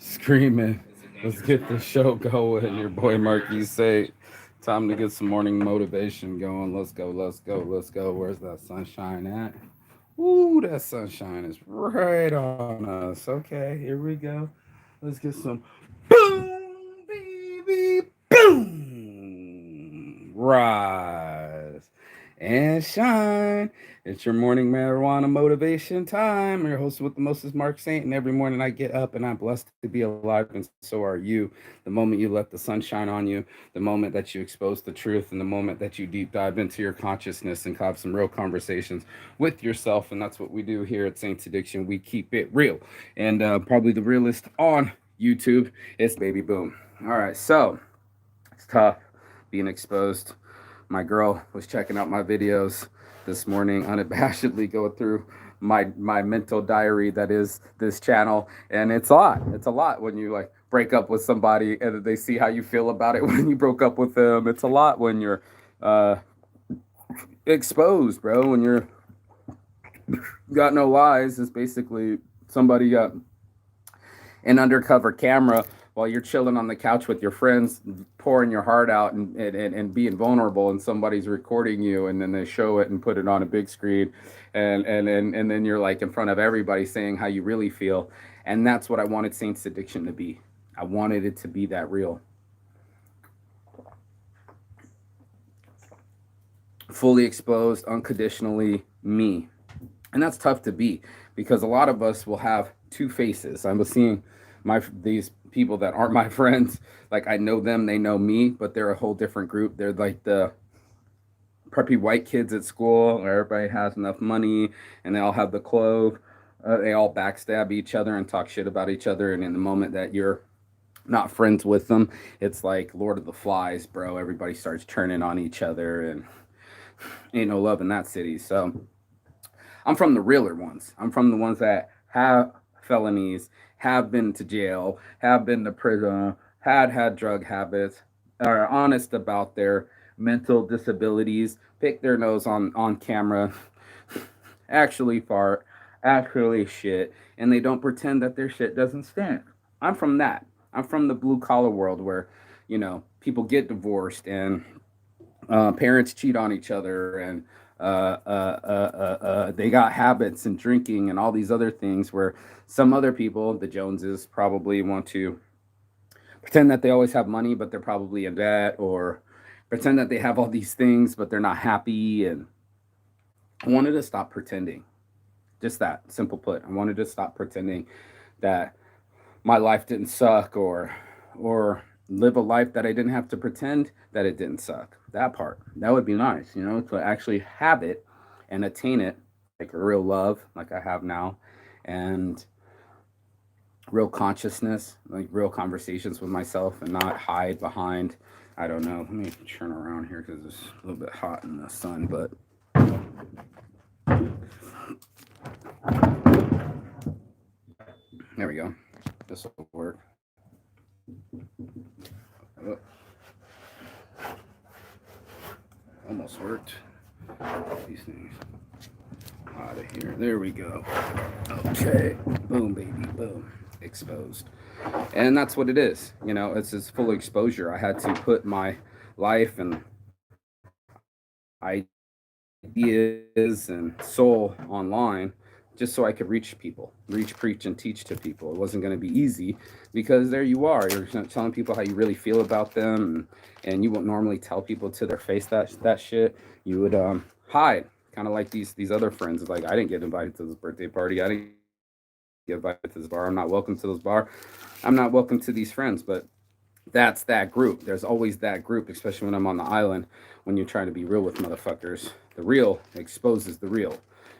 screaming. Let's get the show going. Your boy Marquis say, time to get some morning motivation going. Let's go, let's go, let's go. Where's that sunshine at? Ooh, that sunshine is right on us. Okay, here we go. Let's get some boom, baby, boom. Rise and shine. It's your morning marijuana motivation time. Your host with the most is Mark Saint, and every morning I get up and I'm blessed to be alive, and so are you. The moment you let the sun shine on you, the moment that you expose the truth, and the moment that you deep dive into your consciousness and have some real conversations with yourself, and that's what we do here at Saints Addiction. We keep it real, and probably the realest on YouTube. It's Baby Boom. All right, so it's tough being exposed. My girl was checking out my videos this morning, unabashedly going through my mental diary that is this channel, and it's a lot. It's a lot when you like break up with somebody and they see how you feel about it when you broke up with them. It's a lot when you're uh, exposed, bro. When you're got no lies, it's basically somebody got an undercover camera while you're chilling on the couch with your friends, pouring your heart out and being vulnerable, and somebody's recording you, and then they show it and put it on a big screen, and then you're like in front of everybody saying how you really feel. And that's what I wanted Saints Addiction to be. I wanted it to be that real, fully exposed, unconditionally me. And that's tough to be, because a lot of us will have two faces. I was seeing these people that aren't my friends, like I know them, they know me, but they're a whole different group. They're like the preppy white kids at school where everybody has enough money and they all have the clove. They all backstab each other and talk shit about each other, and in the moment that you're not friends with them, it's like Lord of the Flies, bro. Everybody starts turning on each other, and ain't no love in that city. So I'm from the realer ones. I'm from the ones that have felonies, have been to jail, have been to prison, had drug habits, are honest about their mental disabilities, pick their nose on camera, actually fart, actually shit, and they don't pretend that their shit doesn't stink. I'm from that. I'm from the blue collar world where, people get divorced and parents cheat on each other, and they got habits and drinking and all these other things, where some other people, the Joneses, probably want to pretend that they always have money, but they're probably in debt, or pretend that they have all these things, but they're not happy. And I wanted to stop pretending. Just that simple put. I wanted to stop pretending that my life didn't suck, or live a life that I didn't have to pretend that it didn't suck. That part. That would be nice, to actually have it and attain it, like a real love like I have now, and real consciousness, like real conversations with myself, and not hide behind, I don't know. Let me turn around here because it's a little bit hot in the sun, but there we go. This will work. Oh, almost worked. These things out of here. There we go. Okay. Boom, baby. Boom. Exposed. And that's what it is. It's full exposure. I had to put my life and ideas and soul online just so I could reach people, reach, preach, and teach to people. It wasn't going to be easy, because there you are. You're telling people how you really feel about them, and you won't normally tell people to their face that shit. You would hide, kind of like these other friends. Like, I didn't get invited to this birthday party. I didn't get invited to this bar. I'm not welcome to this bar. I'm not welcome to these friends. But that's that group. There's always that group, especially when I'm on the island. When you're trying to be real with motherfuckers, the real exposes the real.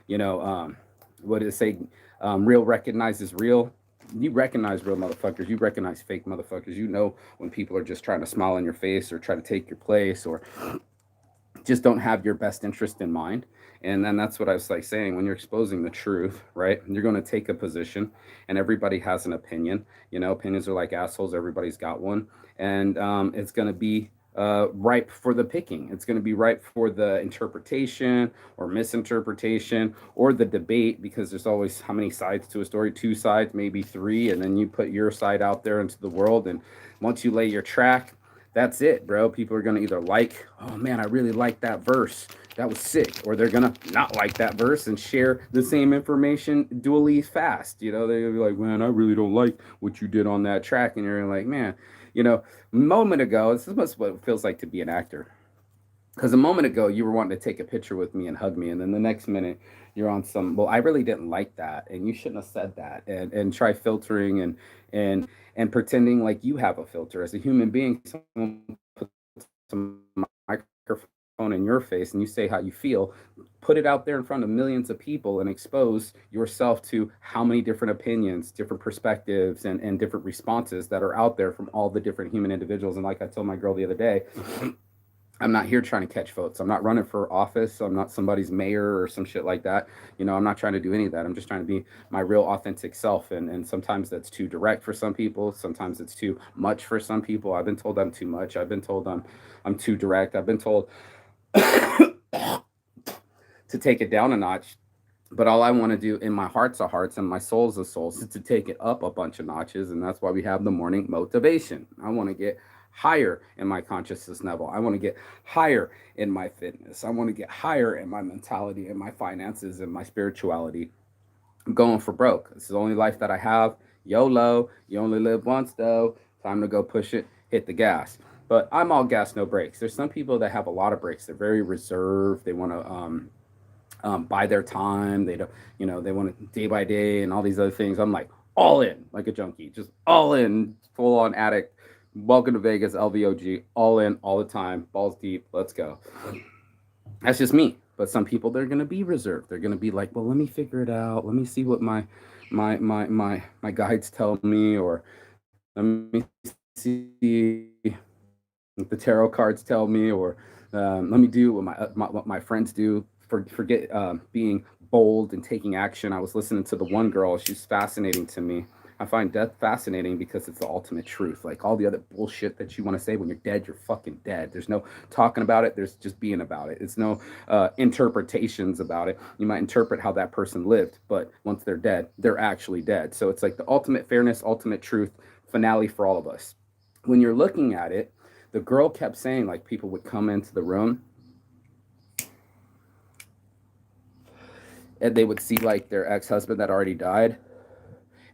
You know, what did it say? Real recognizes real. You recognize real motherfuckers. You recognize fake motherfuckers. You know when people are just trying to smile in your face or try to take your place, or just don't have your best interest in mind. And then that's what I was like saying, when you're exposing the truth, right? You're going to take a position, and everybody has an opinion. Opinions are like assholes. Everybody's got one. And it's going to be ripe for the picking. It's going to be ripe for the interpretation or misinterpretation or the debate, because there's always how many sides to a story? Two sides, maybe three, and then you put your side out there into the world. And once you lay your track, that's it, bro. People are going to either like, oh man, I really like that verse. That was sick. Or they're going to not like that verse and share the same information dually fast. You know, they're going to be like, man, I really don't like what you did on that track. And you're like, man, you know, moment ago, this is what it feels like to be an actor. Because a moment ago, you were wanting to take a picture with me and hug me, and then the next minute, you're on some. Well, I really didn't like that, and you shouldn't have said that. And try filtering and and pretending like you have a filter as a human being. Someone puts a microphone in your face, and you say how you feel. Put it out there in front of millions of people and expose yourself to how many different opinions, different perspectives, and different responses that are out there from all the different human individuals. And like I told my girl the other day, I'm not here trying to catch votes. I'm not running for office. I'm not somebody's mayor or some shit like that. You know, I'm not trying to do any of that. I'm just trying to be my real authentic self. And sometimes that's too direct for some people. Sometimes it's too much for some people. I've been told I'm too much. I've been told I'm too direct. I've been told to take it down a notch. But all I want to do in my heart's of hearts and my soul's of souls is to take it up a bunch of notches. And that's why we have the morning motivation. I want to get higher in my consciousness level. I want to get higher in my fitness. I want to get higher in my mentality and my finances and my spirituality. I'm going for broke. This is the only life that I have. YOLO. You only live once, though. Time to go push it, hit the gas. But I'm all gas, no brakes. There's some people that have a lot of brakes. They're very reserved. They want to buy their time. They don't, you know, they want it day by day and all these other things. I'm like all in, like a junkie, just all in, full on addict. Welcome to Vegas, LVOG, all in, all the time, balls deep. Let's go. That's just me. But some people, they're gonna be reserved. They're gonna be like, well, let me figure it out. Let me see what my guides tell me, or let me see what the tarot cards tell me, or let me do what my friends do. Forget being bold and taking action. I was listening to the one girl. She's fascinating to me. I find death fascinating because it's the ultimate truth. Like all the other bullshit that you want to say, when you're dead, you're fucking dead. There's no talking about it. There's just being about it. It's no interpretations about it. You might interpret how that person lived, but once they're dead, they're actually dead. So it's like the ultimate fairness, ultimate truth finale for all of us. When you're looking at it, the girl kept saying, like, people would come into the room and they would see like their ex-husband that already died.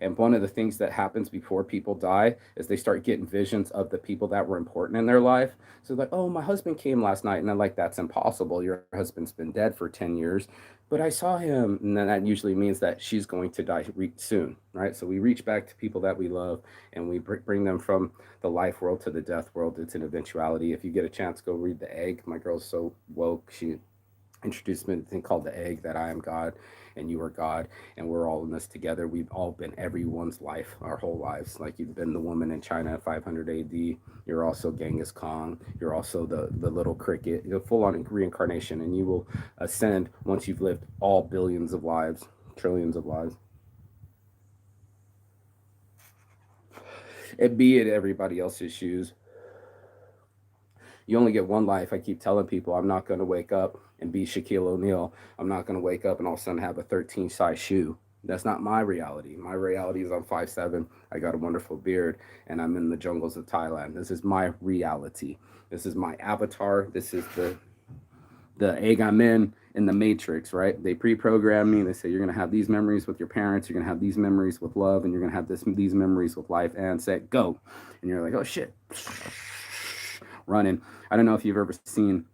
And one of the things that happens before people die is they start getting visions of the people that were important in their life. So like, oh, my husband came last night, and they're like, that's impossible. Your husband's been dead for 10 years, but I saw him. And then that usually means that she's going to die soon, right? So we reach back to people that we love, and we bring them from the life world to the death world. It's an eventuality. If you get a chance, go read The Egg. My girl's so woke. She introduced me to a thing called The Egg, that I am God and you are God, and we're all in this together. We've all been everyone's life, our whole lives. Like, you've been the woman in China at 500 AD. You're also Genghis Khan. You're also the little cricket. You're full on reincarnation, and you will ascend once you've lived all billions of lives, trillions of lives. And be it everybody else's shoes. You only get one life. I keep telling people I'm not going to wake up and be Shaquille O'Neal. I'm not going to wake up and all of a sudden have a 13 size shoe. That's not my reality. My reality is I'm 5'7". I got a wonderful beard, and I'm in the jungles of Thailand. This is my reality. This is my avatar. This is the egg I'm in the matrix, right? They pre-program me. They say you're going to have these memories with your parents. You're going to have these memories with love, and you're going to have these memories with life, and say, go. And you're like, oh, shit. Running. I don't know if you've ever seen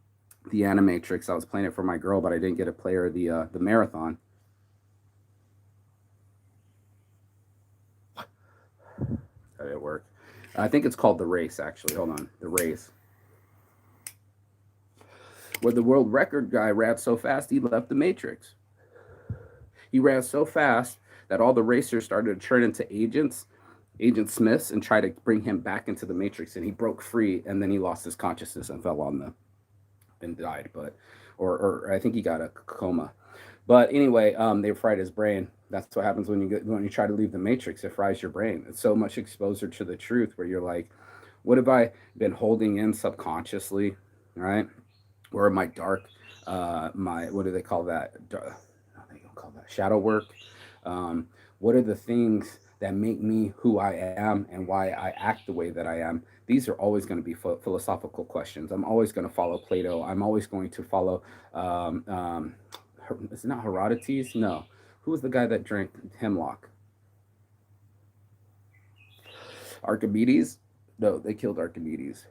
the Animatrix. I was playing it for my girl, but I didn't get to play her the marathon. How did it work? I think it's called The Race, actually. Hold on. The Race. Where the world record guy ran so fast, he left the Matrix. He ran so fast that all the racers started to turn into Agent Smiths, and try to bring him back into the Matrix. And he broke free, and then he lost his consciousness and fell on the and died. But or I think he got a coma. But anyway, they fried his brain. That's what happens when you try to leave the Matrix. It fries your brain. It's so much exposure to the truth where you're like, What have I been holding in subconsciously, right? Or my dark, my what do they call that? They don't call that shadow work. Um, what are the things that make me who I am and why I act the way that I am? These are always going to be philosophical questions. I'm always going to follow Plato. I'm always going to follow. Is it not Herodotus? No. Who was the guy that drank hemlock? Archimedes? No, they killed Archimedes.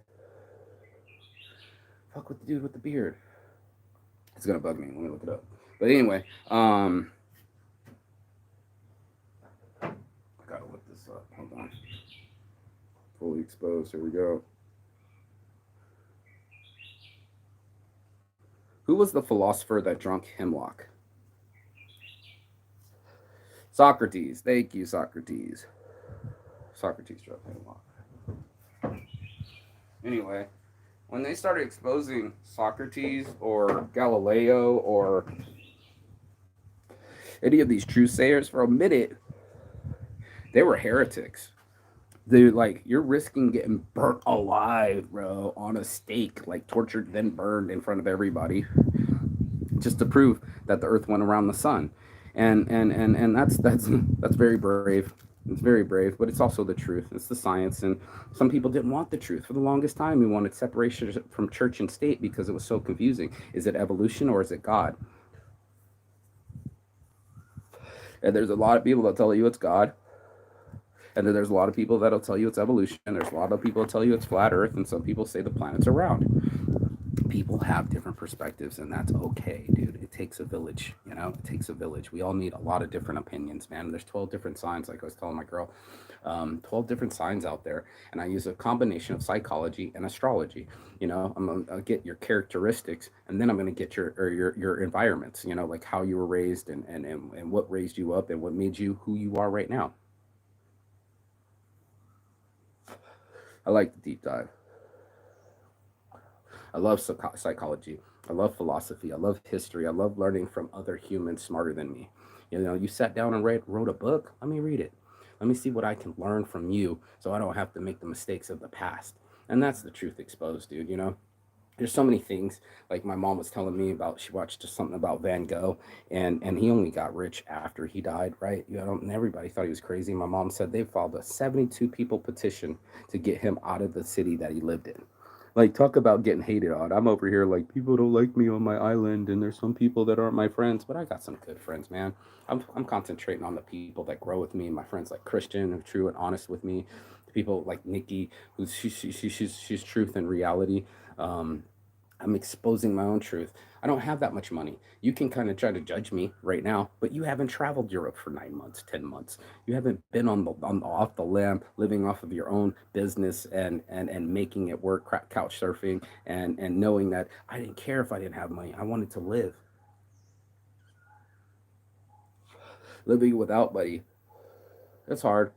Fuck with the dude with the beard. It's gonna bug me. Let me look it up. But anyway, I gotta look this up. Hold on. Fully exposed. Here we go. Who was the philosopher that drank hemlock? Socrates. Thank you, Socrates. Socrates drank hemlock. Anyway, when they started exposing Socrates or Galileo or any of these true sayers for a minute, they were heretics. Dude, like you're risking getting burnt alive, bro, on a stake, like tortured then burned in front of everybody, just to prove that the Earth went around the sun, and that's very brave. It's very brave, but it's also the truth. It's the science, and some people didn't want the truth for the longest time. We wanted separation from church and state because it was so confusing. Is it evolution or is it God? And there's a lot of people that tell you it's God, and then there's a lot of people that'll tell you it's evolution. There's a lot of people that tell you it's flat Earth, and some people say the planets are round. People have different perspectives, and that's okay, dude. It takes a village, you know. It takes a village. We all need a lot of different opinions, man. There's 12 different signs, like I was telling my girl, 12 different signs out there, and I use a combination of psychology and astrology. You know, I'm gonna get your characteristics, and then I'm gonna get your environments. You know, like how you were raised, and what raised you up, and what made you who you are right now. I like the deep dive. I love psychology. I love philosophy. I love history. I love learning from other humans smarter than me. You know, you sat down and wrote a book. Let me read it. Let me see what I can learn from you so I don't have to make the mistakes of the past. And that's the truth exposed, dude. You know, there's so many things. Like my mom was telling me about, she watched just something about Van Gogh, and he only got rich after he died, right? You know, and everybody thought he was crazy. My mom said they filed a 72 people petition to get him out of the city that he lived in. Like, talk about getting hated on. I'm over here like, people don't like me on my island, and there's some people that aren't my friends, but I got some good friends, man. I'm concentrating on the people that grow with me. My friends like Christian, who are true and honest with me. People like Nikki, who's she's truth and reality. Um, I'm exposing my own truth. I don't have that much money. You can kind of try to judge me right now, but you haven't traveled Europe for 9 months, 10 months. You haven't been on the off the lam, living off of your own business and making it work, couch surfing, and knowing that I didn't care if I didn't have money. I wanted to live. Living without money, it's hard.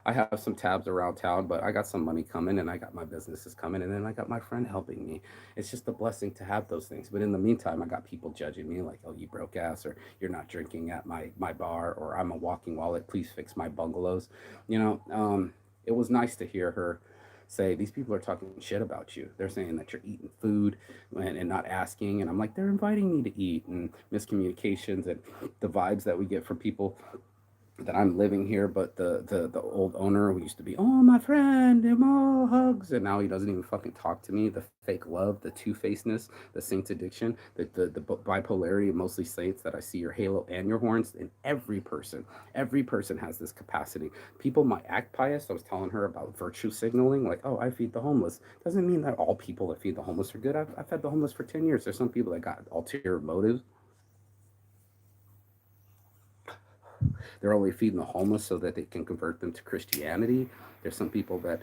I have some tabs around town, but I got some money coming and I got my businesses coming and then I got my friend helping me. It's just a blessing to have those things. But in the meantime, I got people judging me like, oh, you broke ass, or you're not drinking at my bar, or I'm a walking wallet. Please fix my bungalows. You know, it was nice to hear her say these people are talking shit about you. They're saying that you're eating food and not asking. And I'm like, they're inviting me to eat, and miscommunications and the vibes that we get from people that I'm living here, but the old owner who used to be, oh, my friend, and all hugs, and now he doesn't even fucking talk to me. The fake love, the two facedness, the saints addiction, the bipolarity of mostly saints, that I see your halo and your horns in every person. Every person has this capacity. People might act pious. I was telling her about virtue signaling, like, oh, I feed the homeless. Doesn't mean that all people that feed the homeless are good. I've fed the homeless for 10 years. There's some people that got ulterior motives. They're only feeding the homeless so that they can convert them to Christianity. There's some people that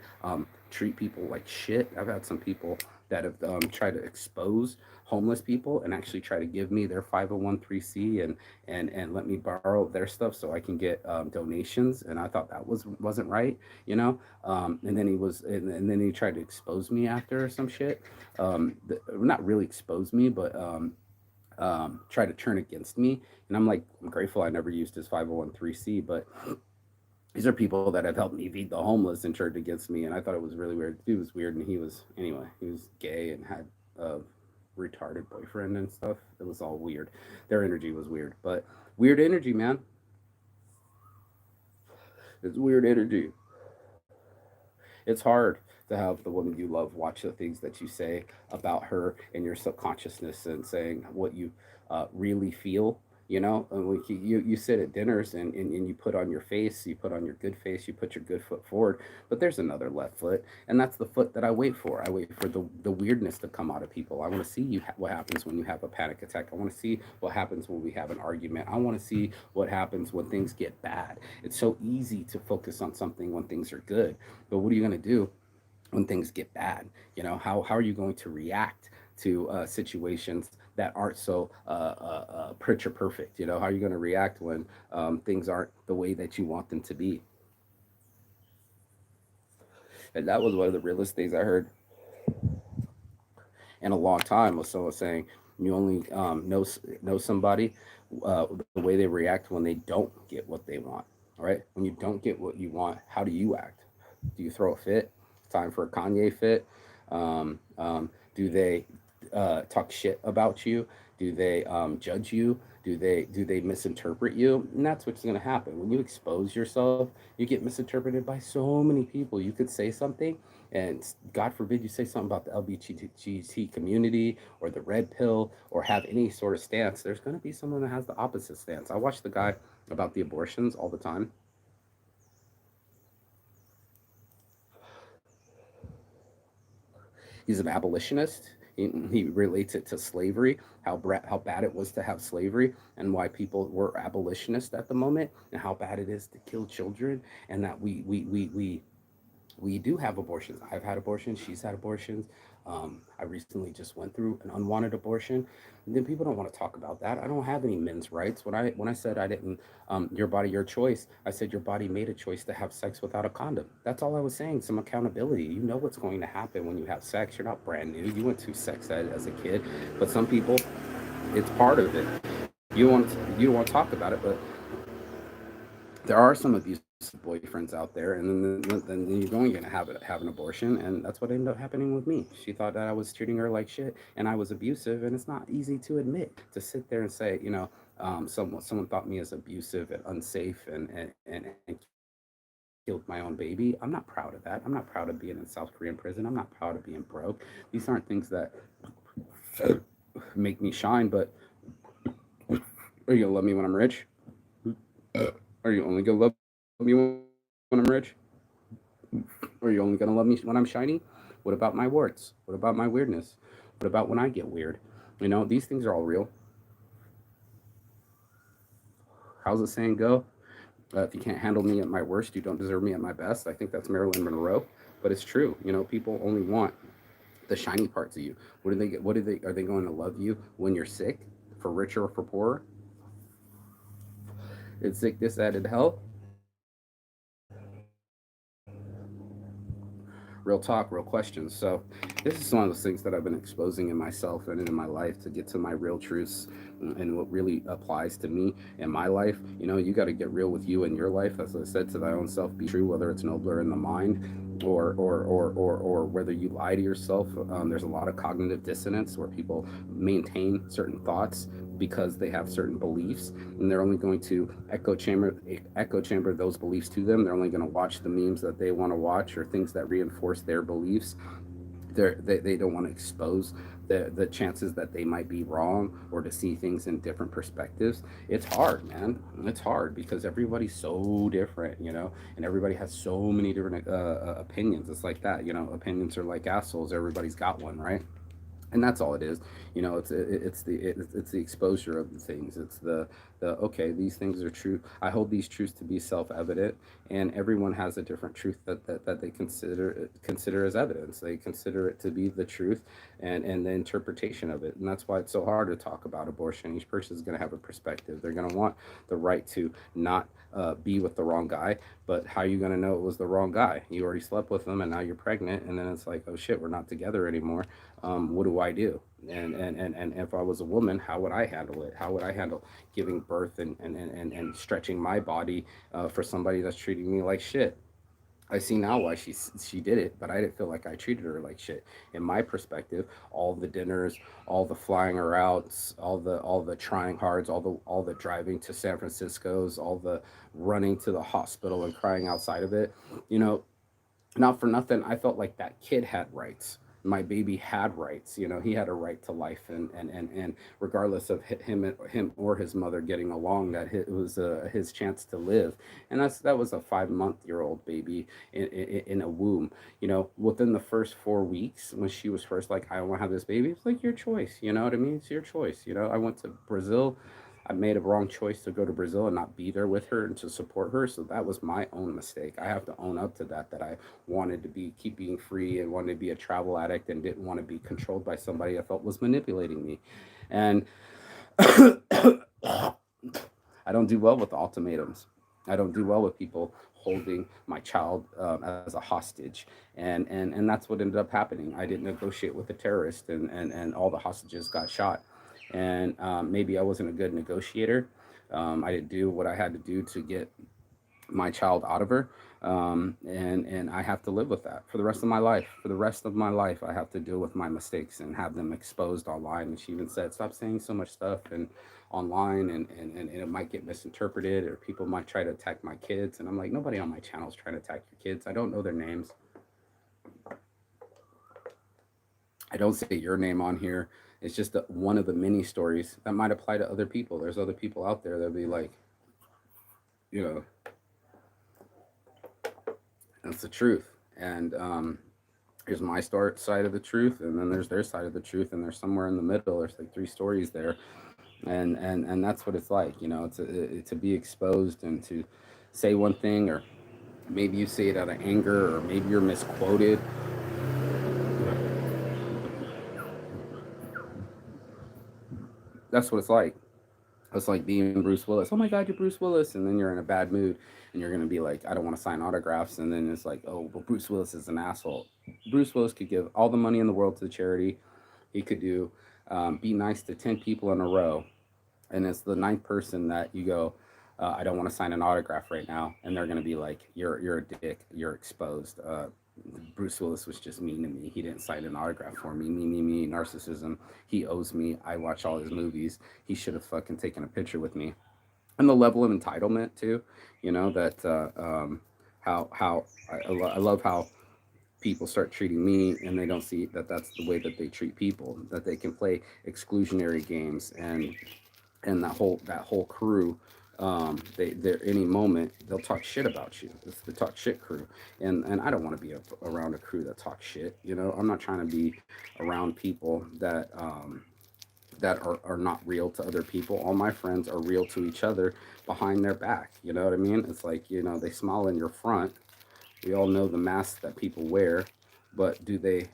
treat people like shit. I've had some people that have tried to expose homeless people and actually try to give me their 501c and let me borrow their stuff so I can get donations. And I thought that wasn't right, you know. And then and then he tried to expose me after or some shit. Not really expose me, but try to turn against me. And I'm like, I'm grateful I never used his 501c, but These are people that have helped me feed the homeless and turned against me, and I thought it was really weird. He was weird, and he was anyway. He was gay and had a retarded boyfriend and stuff. It was all weird. Their energy was weird, but weird energy, man. It's weird energy. It's hard to have the woman you love watch the things that you say about her in your subconsciousness and saying what you really feel. And like you sit at dinners and you put on your face, you put on your good face, you put your good foot forward, but there's another left foot, and that's the foot that I wait for. I wait for the weirdness to come out of people. I want to see what happens when you have a panic attack. I want to see what happens when we have an argument. I want to see what happens when things get bad. It's so easy to focus on something when things are good, but what are you going to do when things get bad? How are you going to react to situations that aren't so picture perfect? How are you going to react when things aren't the way that you want them to be? And that was one of the realest things I heard in a long time, was someone saying you only know somebody the way they react when they don't get what they want. All right, when you don't get what you want, how do you act? Do you throw a fit? Time for a Kanye fit? Do they talk shit about you? Do they judge you? Do they misinterpret you? And that's what's going to happen when you expose yourself. You get misinterpreted by so many people. You could say something, and God forbid you say something about the LGBT community or the red pill or have any sort of stance. There's going to be someone that has the opposite stance. I watch the guy about the abortions all the time. He's an abolitionist. He relates it to slavery, how bad it was to have slavery, and why people were abolitionists at the moment, and how bad it is to kill children, and that we do have abortions. I've had abortions. She's had abortions. I recently just went through an unwanted abortion. And then people don't want to talk about that. I don't have any men's rights. When I said I didn't, your body, your choice. I said your body made a choice to have sex without a condom. That's all I was saying. Some accountability. You know what's going to happen when you have sex. You're not brand new. You went to sex ed as a kid, but some people, it's part of it. You don't want to talk about it, but there are some abusive boyfriends out there, and then you're going to have an abortion, and that's what ended up happening with me. She thought that I was treating her like shit, and I was abusive, and it's not easy to admit, to sit there and say, someone thought me as abusive and unsafe and killed my own baby. I'm not proud of that. I'm not proud of being in South Korean prison. I'm not proud of being broke. These aren't things that make me shine. But are you gonna love me when I'm rich? Are you only gonna love me when I'm rich? Are you only gonna love me when I'm shiny? What about my warts? What about my weirdness? What about when I get weird? These things are all real. How's the saying go? If you can't handle me at my worst, you don't deserve me at my best. I think that's Marilyn Monroe, but it's true. People only want the shiny parts of you. What do they get? What do they? Are they going to love you when you're sick, for richer or for poorer? It's sickness added health. Real talk, real questions. So this is one of those things that I've been exposing in myself and in my life to get to my real truths and what really applies to me in my life. You got to get real with you in your life. As I said, to thy own self be true, whether it's nobler in the mind or whether you lie to yourself. There's a lot of cognitive dissonance where people maintain certain thoughts because they have certain beliefs, and they're only going to echo chamber those beliefs to them. They're only going to watch the memes that they want to watch or things that reinforce their beliefs. They don't want to expose the chances that they might be wrong or to see things in different perspectives. It's hard, man. It's hard because everybody's so different, and everybody has so many different opinions. It's like that, opinions are like assholes. Everybody's got one, right? And that's all it is. It's the exposure of the things. It's the okay, these things are true. I hold these truths to be self-evident, and everyone has a different truth that they consider as evidence. They consider it to be the truth, and the interpretation of it. And that's why it's so hard to talk about abortion. Each person is going to have a perspective. They're going to want the right to not be with the wrong guy. But how are you going to know it was the wrong guy? You already slept with him and now you're pregnant, and then it's like, oh shit, we're not together anymore. What do I do? And if I was a woman, how would I handle it? How would I handle giving birth and stretching my body for somebody that's treating me like shit? I see now why she did it, but I didn't feel like I treated her like shit. In my perspective, all the dinners, all the flying her outs, all the trying hards, all the driving to San Francisco's, all the running to the hospital and crying outside of it, you know, not for nothing, I felt like that kid had rights. My baby had rights. You know, he had a right to life, and regardless of him or his mother getting along, that it was his chance to live. And that was a 5 month year old baby in a womb. You know, within the first 4 weeks, when she was first like, I want to have this baby, it's like your choice. You know what I mean? It's your choice. You know, I went to Brazil. I made a wrong choice to go to Brazil and not be there with her and to support her. So that was my own mistake. I have to own up to that. That I wanted to keep being free and wanted to be a travel addict and didn't want to be controlled by somebody I felt was manipulating me. And I don't do well with ultimatums. I don't do well with people holding my child as a hostage, and that's what ended up happening. I didn't negotiate with a terrorist, and all the hostages got shot. And maybe I wasn't a good negotiator. I didn't do what I had to do to get my child out of her, and I have to live with that for the rest of my life. For the rest of my life, I have to deal with my mistakes and have them exposed online. And she even said, "Stop saying so much stuff and online, and it might get misinterpreted, or people might try to attack my kids." And I'm like, nobody on my channel is trying to attack your kids. I don't know their names. I don't say your name on here. It's just one of the many stories that might apply to other people. There's other people out there that'll be like, you know, that's the truth. And here's my side of the truth, and then there's their side of the truth, and there's somewhere in the middle. There's like three stories there, and that's what it's like. You know, to be exposed and to say one thing, or maybe you say it out of anger, or maybe you're misquoted. That's what it's like. It's like being Bruce Willis. Oh my God, you're Bruce Willis, and then you're in a bad mood, and you're gonna be like, I don't want to sign autographs, and then it's like, oh, but Bruce Willis is an asshole. Bruce Willis could give all the money in the world to the charity. He could do be nice to 10 people in a row, and it's the ninth person that you go, I don't want to sign an autograph right now, and they're gonna be like, you're a dick, you're exposed. Bruce Willis was just mean to me. He didn't sign an autograph for me. Me, narcissism. He owes me. I watch all his movies. He should have fucking taken a picture with me. And the level of entitlement too, you know, that how I love how people start treating me, and they don't see that that's the way that they treat people, that they can play exclusionary games, and that whole crew, they're any moment they'll talk shit about you. It's the talk shit crew, and I don't want to be around a crew that talks shit. You know, I'm not trying to be around people that are not real to other people. All my friends are real to each other behind their back. You know what I mean? It's like, you know, they smile in your front. We all know the masks that people wear, but do they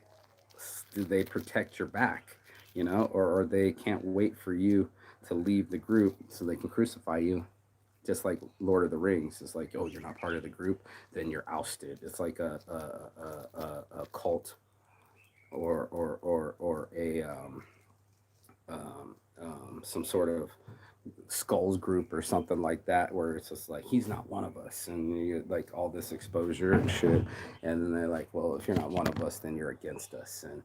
protect your back? You know, or they can't wait for you to leave the group so they can crucify you, just like Lord of the Rings. It's like, oh, you're not part of the group, then you're ousted. It's like a cult, or some sort of skulls group or something like that, where it's just like, he's not one of us, and you get like all this exposure and shit. And then they're like, well, if you're not one of us, then you're against us, and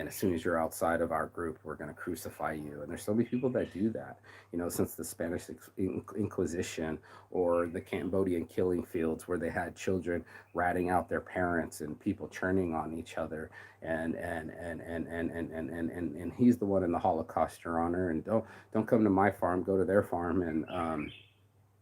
as soon as you're outside of our group, we're going to crucify you. And there's so many people that do that, you know, since the Spanish Inquisition, or the Cambodian killing fields, where they had children ratting out their parents and people churning on each other. And he's the one in the Holocaust, your honor, and don't come to my farm, go to their farm. And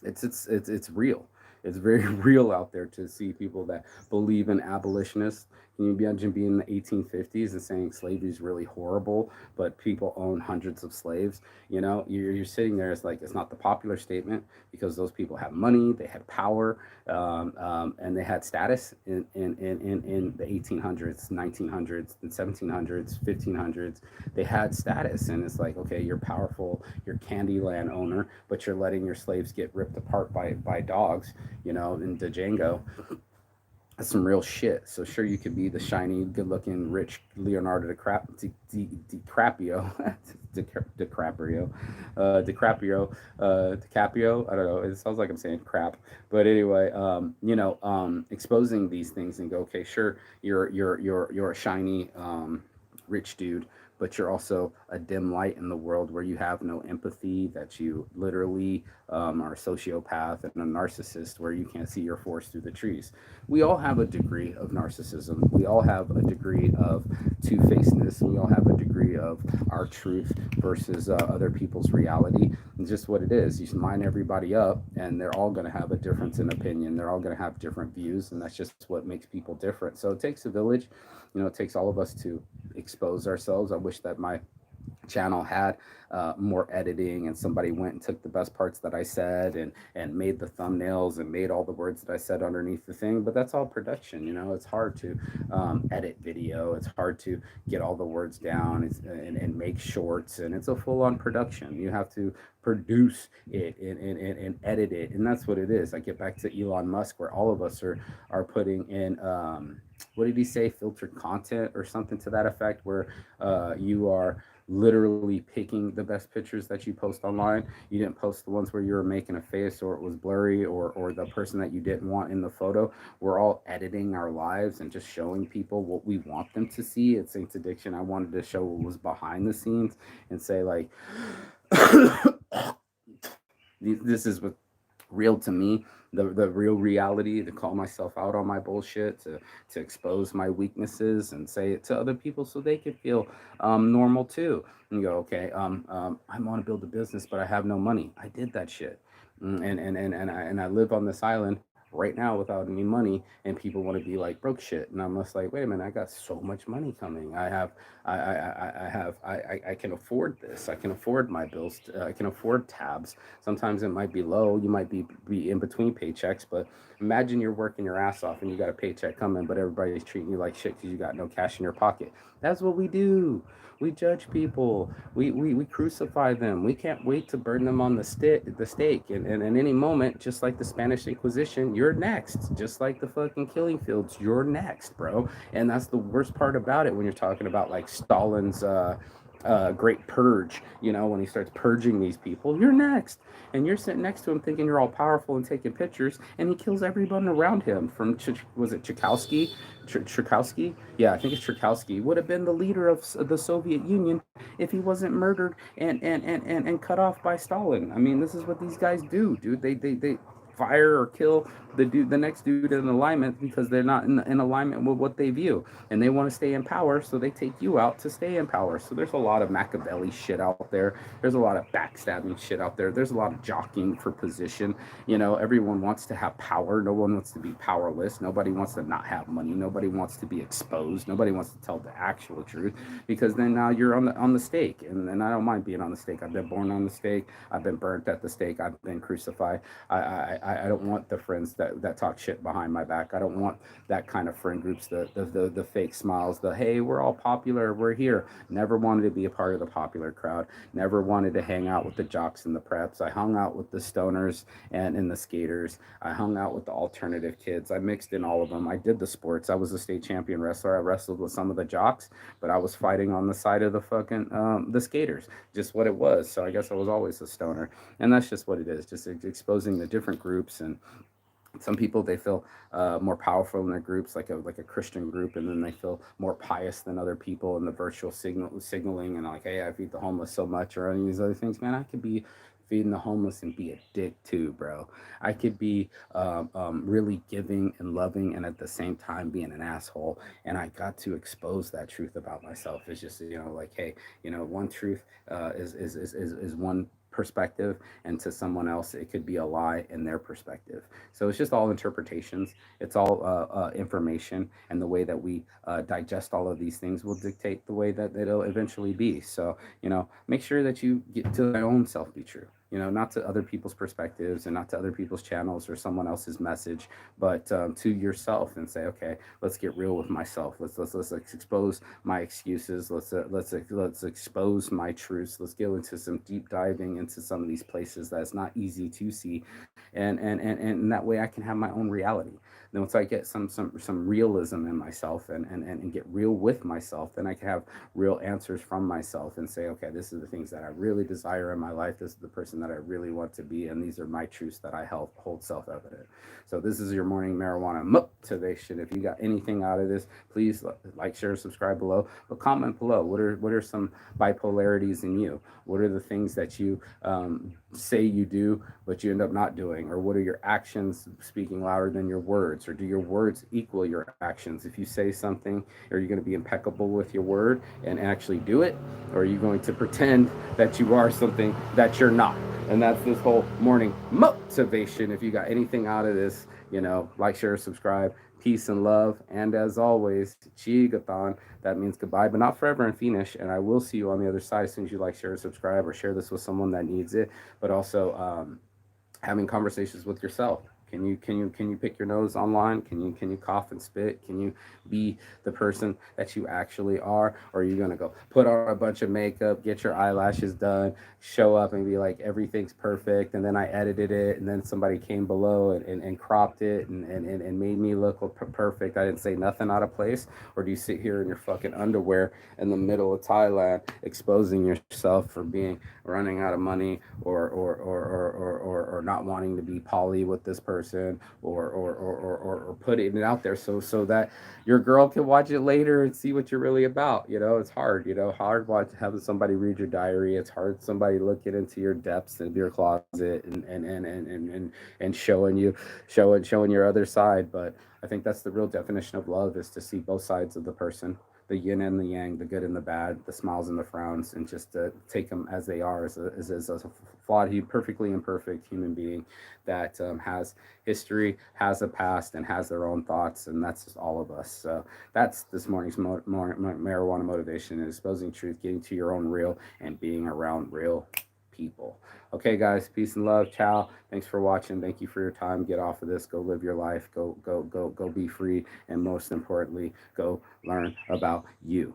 it's real. It's very real out there to see people that believe in abolitionists. Can you imagine being in the 1850s and saying slavery is really horrible, but people own hundreds of slaves? You're sitting there. It's like it's not the popular statement because those people have money, they had power, and they had status in the 1800s, 1900s, and 1700s, 1500s. They had status, and it's like, okay, you're powerful, you're Candyland owner, but you're letting your slaves get ripped apart by dogs, in the Django. That's some real shit. So sure, you could be the shiny, good-looking, rich Leonardo DiCaprio, DiCaprio, DiCaprio. I don't know. It sounds like I'm saying crap, but anyway, exposing these things and go, okay, sure, you're a shiny, rich dude, but you're also a dim light in the world where you have no empathy, that you literally are a sociopath and a narcissist where you can't see your forest through the trees. We all have a degree of narcissism. We all have a degree of two-facedness. We all have a degree of our truth versus other people's reality. It's just what it is. You line everybody up, and they're all going to have a difference in opinion. They're all going to have different views, and that's just what makes people different. So it takes a village. It takes all of us to expose ourselves. I wish that my channel had more editing, and somebody went and took the best parts that I said and made the thumbnails and made all the words that I said underneath the thing. But that's all production. It's hard to edit video. It's hard to get all the words down and make shorts, and it's a full-on production. You have to produce it and edit it, and that's what it is. I get back to Elon Musk, where all of us are putting in what did he say, filtered content or something to that effect, where you are literally picking the best pictures that you post online. You didn't post the ones where you were making a face or it was blurry, or the person that you didn't want in the photo. We're all editing our lives and just showing people what we want them to see. At Saints Addiction, I wanted to show what was behind the scenes and say, like, this is what real to me, the real reality, to call myself out on my bullshit, to expose my weaknesses and say it to other people so they can feel normal too, and go, okay, I want to build a business but I have no money. I did that shit. And I live on this island right now without any money, and people want to be like broke shit, and I'm just like, wait a minute, I got so much money coming. I can afford this. I can afford my bills. I can afford tabs. Sometimes it might be low. You might be in between paychecks, but imagine you're working your ass off and you got a paycheck coming, but everybody's treating you like shit because you got no cash in your pocket. That's what we do. We judge people. We crucify them. We can't wait to burn them on the stake. And in any moment, just like the Spanish Inquisition, you're next. Just like the fucking killing fields, you're next, bro. And that's the worst part about it when you're talking about like Stalin's great purge, when he starts purging these people, you're next. And you're sitting next to him thinking you're all powerful and taking pictures, and he kills everyone around him. From, was it Tchaikovsky? Tchaikovsky? Yeah, I think it's Tchaikovsky. Would have been the leader of the Soviet Union if he wasn't murdered and cut off by Stalin. I mean, this is what these guys do, dude. They fire or kill the next dude in alignment because they're not in alignment with what they view, and they want to stay in power, so they take you out to stay in power. So there's a lot of Machiavelli shit out there. There's a lot of backstabbing shit out there. There's a lot of jockeying for position. Everyone wants to have power. No one wants to be powerless. Nobody wants to not have money. Nobody wants to be exposed. Nobody wants to tell the actual truth, because then now you're on the stake, and I don't mind being on the stake. I've been born on the stake. I've been burnt at the stake. I've been crucified. I don't want the friends that talk shit behind my back. I don't want that kind of friend groups, the fake smiles, the hey, we're all popular, we're here. Never wanted to be a part of the popular crowd. Never wanted to hang out with the jocks and the preps. I hung out with the stoners and the skaters. I hung out with the alternative kids. I mixed in all of them. I did the sports. I was a state champion wrestler. I wrestled with some of the jocks, but I was fighting on the side of the fucking the skaters. Just what it was. So I guess I was always a stoner, and that's just what it is. Just exposing the different groups. And some people, they feel more powerful in their groups, like a Christian group, and then they feel more pious than other people in the virtual signaling, and like, hey, I feed the homeless so much, or any of these other things. Man, I could be feeding the homeless and be a dick too, bro. I could be really giving and loving, and at the same time being an asshole. And I got to expose that truth about myself. It's just, like, hey, one truth is one perspective, and to someone else it could be a lie in their perspective. So it's just all interpretations. It's all information, and the way that we digest all of these things will dictate the way that it'll eventually be. So make sure that you get to your own self be true, not to other people's perspectives and not to other people's channels or someone else's message, but to yourself, and say, okay, let's get real with myself. Let's expose my excuses. Let's expose my truths. Let's go into some deep diving into some of these places that's not easy to see, and that way I can have my own reality. Then once I get some realism in myself, and get real with myself, then I can have real answers from myself and say, okay, this is the things that I really desire in my life. This is the person that I really want to be, and these are my truths that I hold self-evident. So this is your morning marijuana motivation. If you got anything out of this, please like, share, subscribe below, but comment below. What are some bipolarities in you? What are the things that you say you do but you end up not doing? Or what are your actions speaking louder than your words? Or do your words equal your actions? If you say something, are you going to be impeccable with your word and actually do it? Or are you going to pretend that you are something that you're not? And that's this whole morning motivation. If you got anything out of this, like, share, subscribe. Peace and love. And as always, Chigathon. That means goodbye, but not forever and finish. And I will see you on the other side as soon as you like, share, subscribe, or share this with someone that needs it. But also having conversations with yourself. Can you pick your nose online? Can you cough and spit? Can you be the person that you actually are? Or are you gonna go put on a bunch of makeup, get your eyelashes done, show up and be like everything's perfect, and then I edited it, and then somebody came below and cropped it and made me look perfect. I didn't say nothing out of place. Or do you sit here in your fucking underwear in the middle of Thailand, exposing yourself for being running out of money, or not wanting to be poly with this person, or putting it out there so that your girl can watch it later and see what you're really about? It's hard. Hard having somebody read your diary. It's hard somebody looking into your depths of your closet, and showing your other side. But I think that's the real definition of love, is to see both sides of the person, the yin and the yang, the good and the bad, the smiles and the frowns, and just to take them as they are, as a flawed, perfectly imperfect human being that has history, has a past, and has their own thoughts, and that's just all of us. So that's this morning's marijuana motivation: is exposing truth, getting to your own real, and being around real people. Okay, guys, peace and love. Ciao. Thanks for watching. Thank you for your time. Get off of this. Go live your life. Go be free. And most importantly, go learn about you.